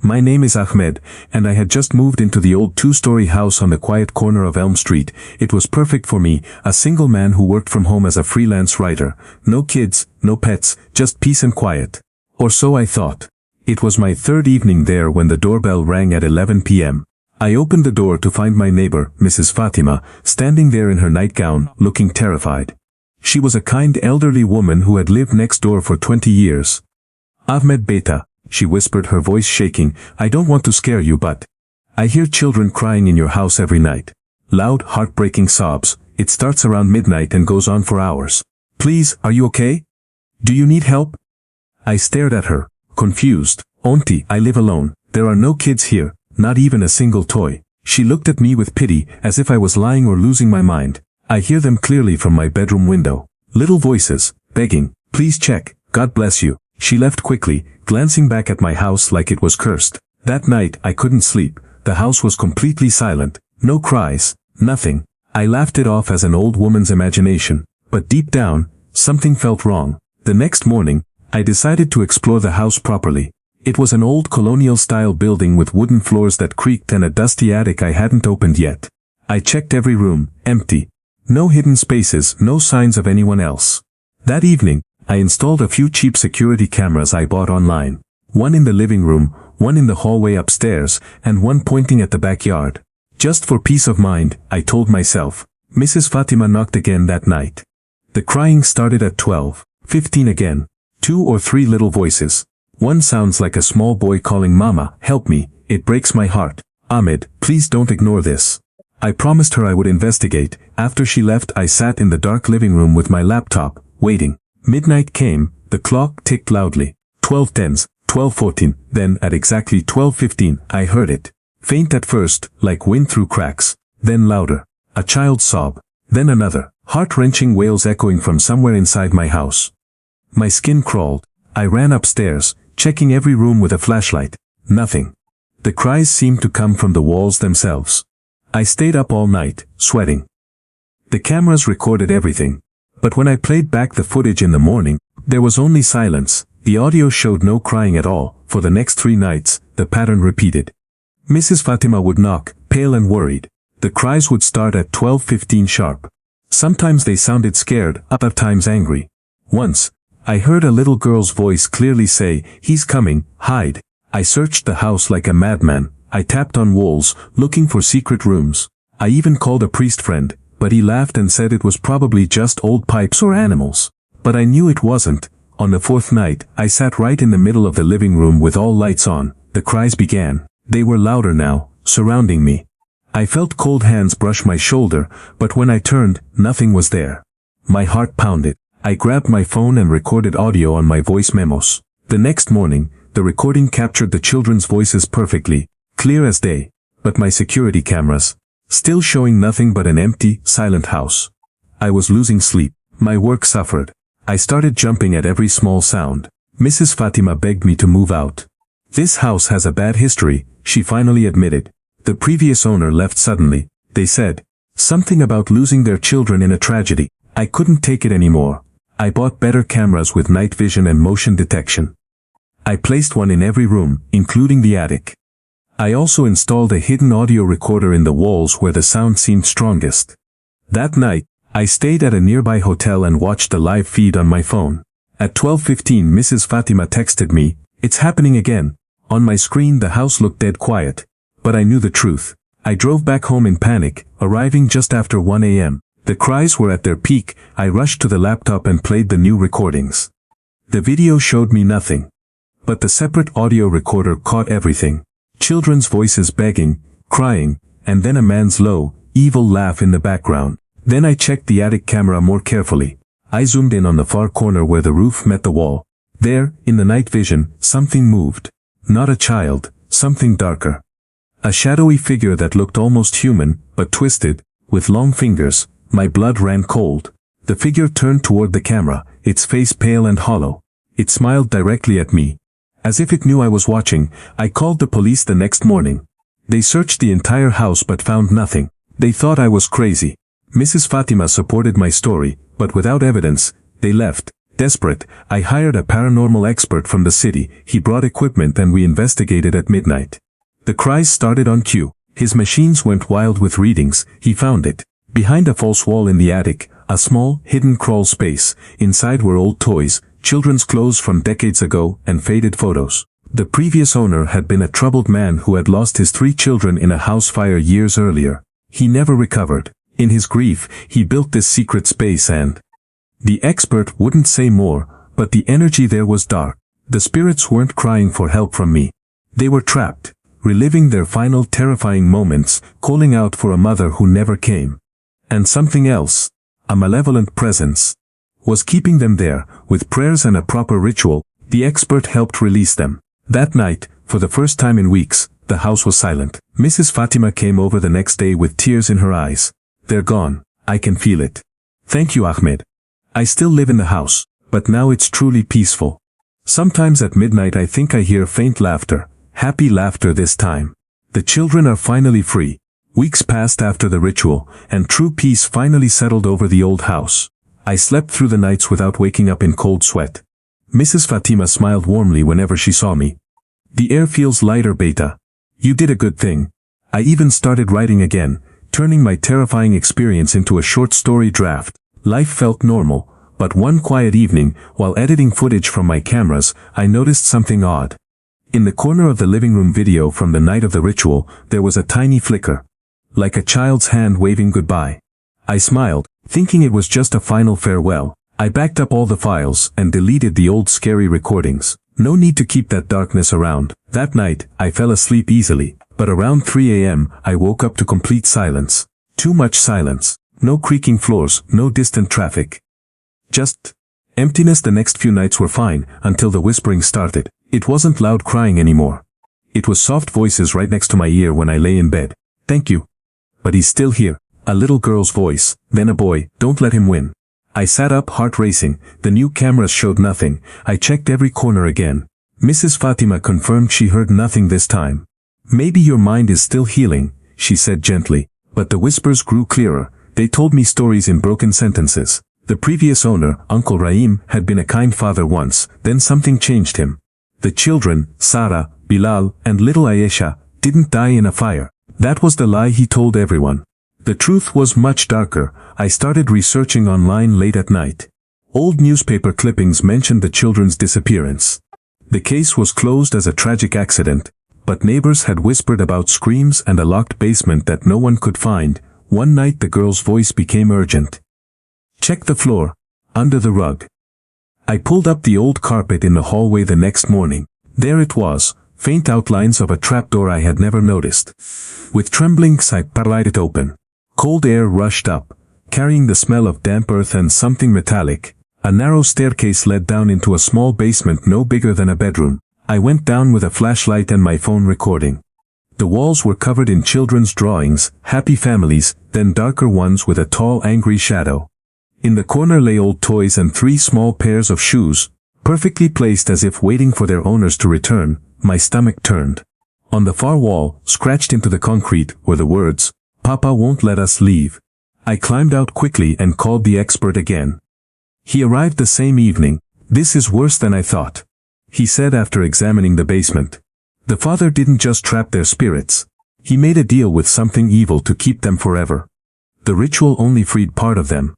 My name is Ahmed, and I had just moved into the old two-story house on the quiet corner of Elm Street. It was perfect for me, a single man who worked from home as a freelance writer. No kids, no pets, just peace and quiet. Or so I thought. It was my third evening there when the doorbell rang at 11 p.m. I opened the door to find my neighbor, Mrs. Fatima, standing there in her nightgown, looking terrified. She was a kind elderly woman who had lived next door for 20 years. "Ahmed Beta," she whispered, her voice shaking, "I don't want to scare you, but I hear children crying in your house every night. Loud, heartbreaking sobs. It starts around midnight and goes on for hours. Please, are you okay? Do you need help?" I stared at her, confused. "Auntie, I live alone. There are no kids here, not even a single toy." She looked at me with pity, as if I was lying or losing my mind. I hear them clearly from my bedroom window. Little voices, begging, "Please check, God bless you." She left quickly, glancing back at my house like it was cursed. That night, I couldn't sleep. The house was completely silent. No cries, nothing. I laughed it off as an old woman's imagination. But deep down, something felt wrong. The next morning, I decided to explore the house properly. It was an old colonial-style building with wooden floors that creaked and a dusty attic I hadn't opened yet. I checked every room, empty. No hidden spaces, no signs of anyone else. That evening, I installed a few cheap security cameras I bought online. One in the living room, one in the hallway upstairs, and one pointing at the backyard. Just for peace of mind, I told myself. Mrs. Fatima knocked again that night. The crying started at 12:15 again. 2 or 3 little voices. One sounds like a small boy calling, "Mama, help me, it breaks my heart. Ahmed, please don't ignore this." I promised her I would investigate. After she left, I sat in the dark living room with my laptop, waiting. Midnight came, the clock ticked loudly. 12:10, 12:14, then at exactly 12:15, I heard it. Faint at first, like wind through cracks, then louder. A child's sob, then another, heart-wrenching wails echoing from somewhere inside my house. My skin crawled. I ran upstairs, checking every room with a flashlight. Nothing. The cries seemed to come from the walls themselves. I stayed up all night, sweating. The cameras recorded everything. But when I played back the footage in the morning, there was only silence. The audio showed no crying at all. For the next 3 nights, the pattern repeated. Mrs. Fatima would knock, pale and worried. The cries would start at 12:15 sharp. Sometimes they sounded scared, other times angry. Once, I heard a little girl's voice clearly say, "He's coming, hide." I searched the house like a madman. I tapped on walls, looking for secret rooms. I even called a priest friend, but he laughed and said it was probably just old pipes or animals. But I knew it wasn't. On the 4th night, I sat right in the middle of the living room with all lights on. The cries began. They were louder now, surrounding me. I felt cold hands brush my shoulder, but when I turned, nothing was there. My heart pounded. I grabbed my phone and recorded audio on my voice memos. The next morning, the recording captured the children's voices perfectly, clear as day. But my security cameras, still showing nothing but an empty, silent house. I was losing sleep. My work suffered. I started jumping at every small sound. Mrs. Fatima begged me to move out. "This house has a bad history," she finally admitted. "The previous owner left suddenly. They said something about losing their children in a tragedy. I couldn't take it anymore. I bought better cameras with night vision and motion detection. I placed one in every room, including the attic. I also installed a hidden audio recorder in the walls where the sound seemed strongest. That night, I stayed at a nearby hotel and watched the live feed on my phone. At 12:15, Mrs. Fatima texted me, "It's happening again." On my screen, the house looked dead quiet. But I knew the truth. I drove back home in panic, arriving just after 1 a.m. The cries were at their peak. I rushed to the laptop and played the new recordings. The video showed me nothing. But the separate audio recorder caught everything. Children's voices begging, crying, and then a man's low, evil laugh in the background. Then I checked the attic camera more carefully. I zoomed in on the far corner where the roof met the wall. There, in the night vision, something moved. Not a child, something darker. A shadowy figure that looked almost human, but twisted, with long fingers. My blood ran cold. The figure turned toward the camera, its face pale and hollow. It smiled directly at me. As if it knew I was watching, I called the police the next morning. They searched the entire house but found nothing. They thought I was crazy. Mrs. Fatima supported my story, but without evidence, they left. Desperate, I hired a paranormal expert from the city. He brought equipment and we investigated at midnight. The cries started on cue. His machines went wild with readings. He found it. Behind a false wall in the attic, a small, hidden crawl space. Inside were old toys, children's clothes from decades ago, and faded photos. The previous owner had been a troubled man who had lost his 3 children in a house fire years earlier. He never recovered. In his grief, he built this secret space and... The expert wouldn't say more, but the energy there was dark. The spirits weren't crying for help from me. They were trapped, reliving their final terrifying moments, calling out for a mother who never came. And something else, a malevolent presence, was keeping them there. With prayers and a proper ritual, the expert helped release them. That night, for the first time in weeks, the house was silent. Mrs. Fatima came over the next day with tears in her eyes. They're gone. I can feel it. Thank you, Ahmed. I still live in the house, but now it's truly peaceful. Sometimes at midnight I think I hear faint laughter, happy laughter this time. The children are finally free. Weeks passed after the ritual, and true peace finally settled over the old house. I slept through the nights without waking up in cold sweat. Mrs. Fatima smiled warmly whenever she saw me. The air feels lighter, Beta. You did a good thing. I even started writing again, turning my terrifying experience into a short story draft. Life felt normal, but one quiet evening, while editing footage from my cameras, I noticed something odd. In the corner of the living room video from the night of the ritual, there was a tiny flicker. Like a child's hand waving goodbye. I smiled, thinking it was just a final farewell. I backed up all the files and deleted the old scary recordings. No need to keep that darkness around. That night, I fell asleep easily, but around 3 a.m., I woke up to complete silence. Too much silence. No creaking floors, no distant traffic. Just emptiness. The next few nights were fine, until the whispering started. It wasn't loud crying anymore. It was soft voices right next to my ear when I lay in bed. Thank you. But he's still here. A little girl's voice, then a boy, don't let him win. I sat up, heart racing. The new cameras showed nothing. I checked every corner again. Mrs. Fatima confirmed she heard nothing this time. Maybe your mind is still healing, she said gently. But the whispers grew clearer. They told me stories in broken sentences. The previous owner, Uncle Raim, had been a kind father once, then something changed him. The children, Sarah, Bilal, and little Ayesha, didn't die in a fire. That was the lie he told everyone. The truth was much darker. I started researching online late at night. Old newspaper clippings mentioned the children's disappearance. The case was closed as a tragic accident, but neighbors had whispered about screams and a locked basement that no one could find. One night the girl's voice became urgent. Check the floor, under the rug. I pulled up the old carpet in the hallway the next morning. There it was, faint outlines of a trapdoor I had never noticed. With tremblings I pried it open. Cold air rushed up, carrying the smell of damp earth and something metallic. A narrow staircase led down into a small basement no bigger than a bedroom. I went down with a flashlight and my phone recording. The walls were covered in children's drawings, happy families, then darker ones with a tall angry shadow. In the corner lay old toys and 3 small pairs of shoes, perfectly placed as if waiting for their owners to return. My stomach turned. On the far wall, scratched into the concrete, were the words, "Papa won't let us leave." I climbed out quickly and called the expert again. He arrived the same evening. "This is worse than I thought," he said after examining the basement. The father didn't just trap their spirits. He made a deal with something evil to keep them forever. The ritual only freed part of them.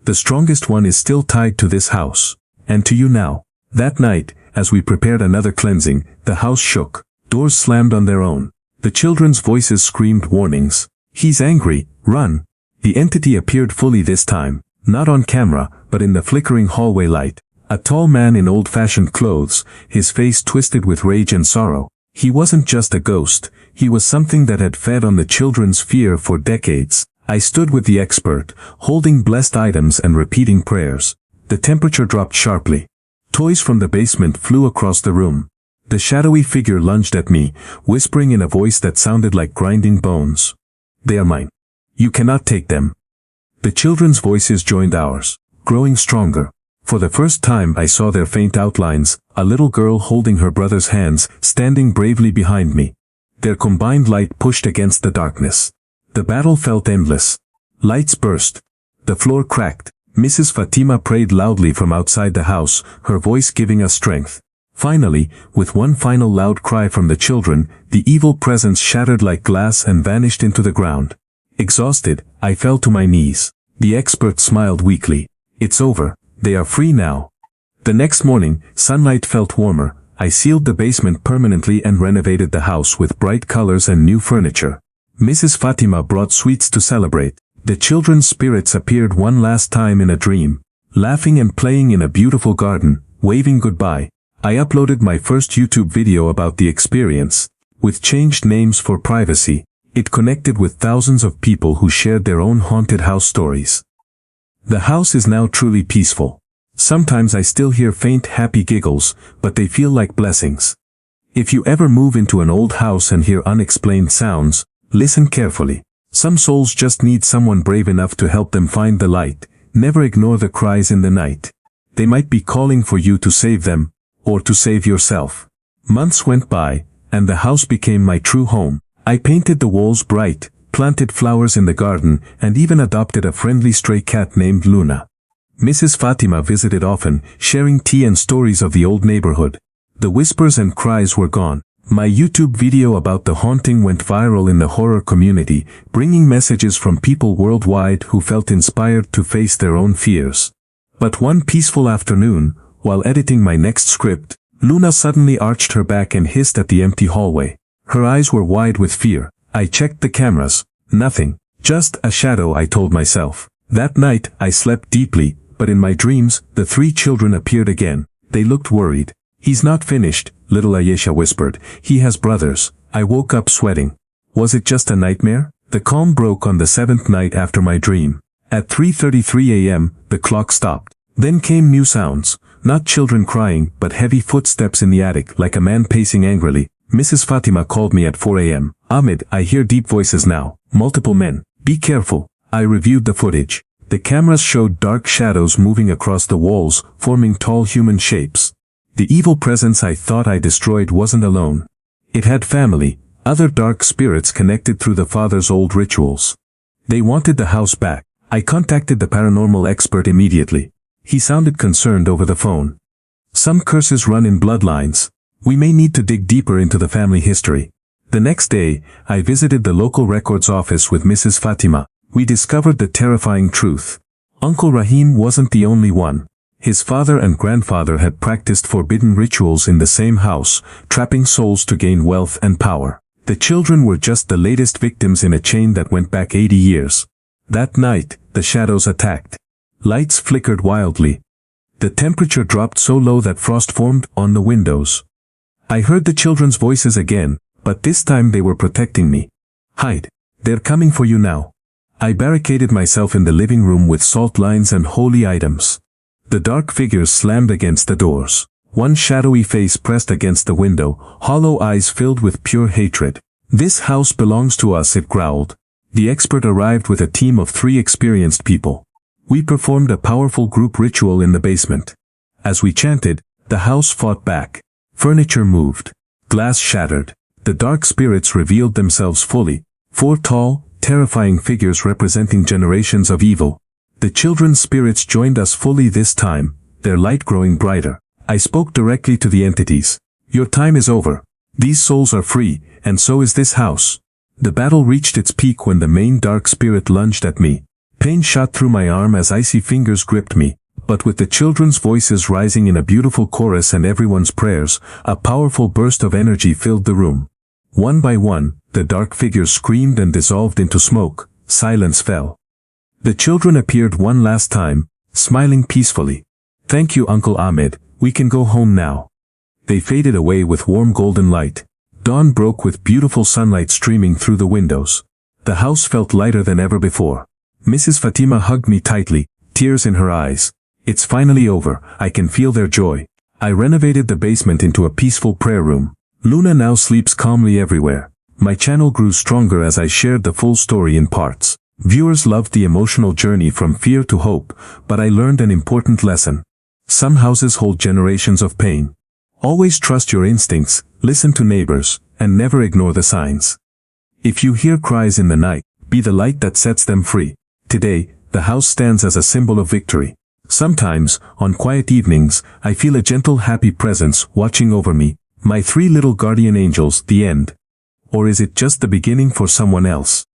The strongest one is still tied to this house. And to you now. That night, as we prepared another cleansing, the house shook. Doors slammed on their own. The children's voices screamed warnings. "He's angry, run." The entity appeared fully this time, not on camera, but in the flickering hallway light. A tall man in old-fashioned clothes, his face twisted with rage and sorrow. He wasn't just a ghost, he was something that had fed on the children's fear for decades. I stood with the expert, holding blessed items and repeating prayers. The temperature dropped sharply. Toys from the basement flew across the room. The shadowy figure lunged at me, whispering in a voice that sounded like grinding bones. "They are mine. You cannot take them." The children's voices joined ours, growing stronger. For the first time I saw their faint outlines, a little girl holding her brother's hands, standing bravely behind me. Their combined light pushed against the darkness. The battle felt endless. Lights burst. The floor cracked. Mrs. Fatima prayed loudly from outside the house, her voice giving us strength. Finally, with one final loud cry from the children, the evil presence shattered like glass and vanished into the ground. Exhausted, I fell to my knees. The expert smiled weakly. It's over. They are free now. The next morning, sunlight felt warmer. I sealed the basement permanently and renovated the house with bright colors and new furniture. Mrs. Fatima brought sweets to celebrate. The children's spirits appeared one last time in a dream, laughing and playing in a beautiful garden, waving goodbye. I uploaded my first YouTube video about the experience. With changed names for privacy, it connected with thousands of people who shared their own haunted house stories. The house is now truly peaceful. Sometimes I still hear faint happy giggles, but they feel like blessings. If you ever move into an old house and hear unexplained sounds, listen carefully. Some souls just need someone brave enough to help them find the light. Never ignore the cries in the night. They might be calling for you to save them, or to save yourself. Months went by, and the house became my true home. I painted the walls bright, planted flowers in the garden, and even adopted a friendly stray cat named Luna. Mrs. Fatima visited often, sharing tea and stories of the old neighborhood. The whispers and cries were gone. My YouTube video about the haunting went viral in the horror community, bringing messages from people worldwide who felt inspired to face their own fears. But one peaceful afternoon, while editing my next script, Luna suddenly arched her back and hissed at the empty hallway. Her eyes were wide with fear. I checked the cameras. Nothing. Just a shadow, I told myself. That night, I slept deeply, but in my dreams, the three children appeared again. They looked worried. He's not finished, little Ayesha whispered. He has brothers. I woke up sweating. Was it just a nightmare? The calm broke on the seventh night after my dream. At 3:33 a.m., the clock stopped. Then came new sounds. Not children crying, but heavy footsteps in the attic, like a man pacing angrily. Mrs. Fatima called me at 4 a.m. Ahmed, I hear deep voices now. Multiple men. Be careful. I reviewed the footage. The cameras showed dark shadows moving across the walls, forming tall human shapes. The evil presence I thought I destroyed wasn't alone. It had family, other dark spirits connected through the father's old rituals. They wanted the house back. I contacted the paranormal expert immediately. He sounded concerned over the phone. Some curses run in bloodlines. We may need to dig deeper into the family history. The next day, I visited the local records office with Mrs. Fatima. We discovered the terrifying truth. Uncle Rahim wasn't the only one. His father and grandfather had practiced forbidden rituals in the same house, trapping souls to gain wealth and power. The children were just the latest victims in a chain that went back 80 years. That night, the shadows attacked. Lights flickered wildly. The temperature dropped so low that frost formed on the windows. I heard the children's voices again, but this time they were protecting me. Hide. They're coming for you now. I barricaded myself in the living room with salt lines and holy items. The dark figures slammed against the doors. One shadowy face pressed against the window, hollow eyes filled with pure hatred. This house belongs to us, it growled. The expert arrived with a team of 3 experienced people. We performed a powerful group ritual in the basement. As we chanted, the house fought back. Furniture moved. Glass shattered. The dark spirits revealed themselves fully. 4 tall, terrifying figures representing generations of evil. The children's spirits joined us fully this time, their light growing brighter. I spoke directly to the entities. Your time is over. These souls are free, and so is this house. The battle reached its peak when the main dark spirit lunged at me. Pain shot through my arm as icy fingers gripped me, but with the children's voices rising in a beautiful chorus and everyone's prayers, a powerful burst of energy filled the room. One by one, the dark figures screamed and dissolved into smoke. Silence fell. The children appeared one last time, smiling peacefully. Thank you, Uncle Ahmed, we can go home now. They faded away with warm golden light. Dawn broke with beautiful sunlight streaming through the windows. The house felt lighter than ever before. Mrs. Fatima hugged me tightly, tears in her eyes. It's finally over, I can feel their joy. I renovated the basement into a peaceful prayer room. Luna now sleeps calmly everywhere. My channel grew stronger as I shared the full story in parts. Viewers loved the emotional journey from fear to hope, but I learned an important lesson. Some houses hold generations of pain. Always trust your instincts, listen to neighbors, and never ignore the signs. If you hear cries in the night, be the light that sets them free. Today, the house stands as a symbol of victory. Sometimes, on quiet evenings, I feel a gentle happy presence watching over me, my 3 little guardian angels. The end. Or is it just the beginning for someone else?